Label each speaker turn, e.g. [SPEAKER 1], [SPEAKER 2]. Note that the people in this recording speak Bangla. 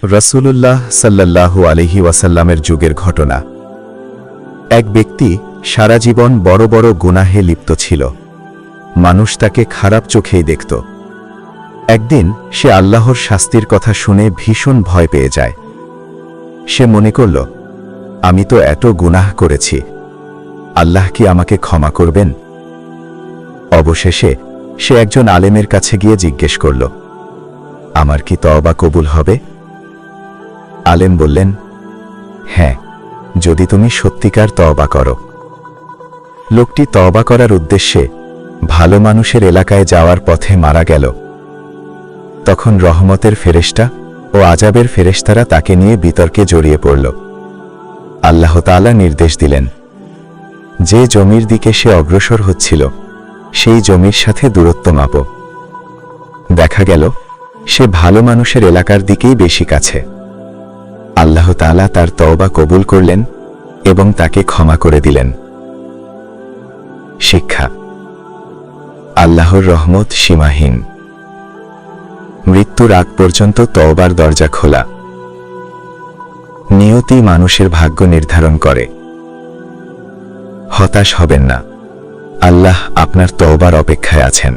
[SPEAKER 1] রাসূলুল্লাহ সাল্লাল্লাহু আলাইহি ওয়াসাল্লামের যুগের ঘটনা। এক ব্যক্তি সারা জীবন বড় বড় গুনাহে লিপ্ত ছিল। মানুষ তাকে খারাপ চোখেই দেখত। একদিন সে আল্লাহর শাস্তির কথা শুনে ভীষণ ভয় পেয়ে যায়। সে মনে করল, আমি তো এত গুনাহ করেছি, আল্লাহ কি আমাকে ক্ষমা করবেন? অবশেষে সে একজন আলেমের কাছে গিয়ে জিজ্ঞেস করল, আমার কি তওবা কবুল হবে? আলেম বললেন, হ্যাঁ, যদি তুমি সত্যিকার তওবা করো। লোকটি তওবা করার উদ্দেশ্যে ভালো মানুষের এলাকায় যাওয়ার পথে মারা গেল। তখন রহমতের ফেরেশতা ও আযাবের ফেরেশতারা তাকে নিয়ে বিতর্কে জড়িয়ে পড়ল। আল্লাহ তাআলা নির্দেশ দিলেন, যে জমির দিকে সে অগ্রসর হচ্ছিল সেই জমির সাথে দূরত্ব মাপো। দেখা গেল সে ভালো মানুষের এলাকার দিকেই বেশি কাছে। আল্লাহ তাআলা তার তওবা কবুল করলেন এবং তাকে ক্ষমা করে দিলেন। শিক্ষা: আল্লাহর রহমত সীমাহীন। মৃত্যুর আগ পর্যন্ত তওবার দরজা খোলা। নিয়তি মানুষের ভাগ্য নির্ধারণ করে। হতাশ হবেন না, আল্লাহ আপনার তওবার অপেক্ষায় আছেন।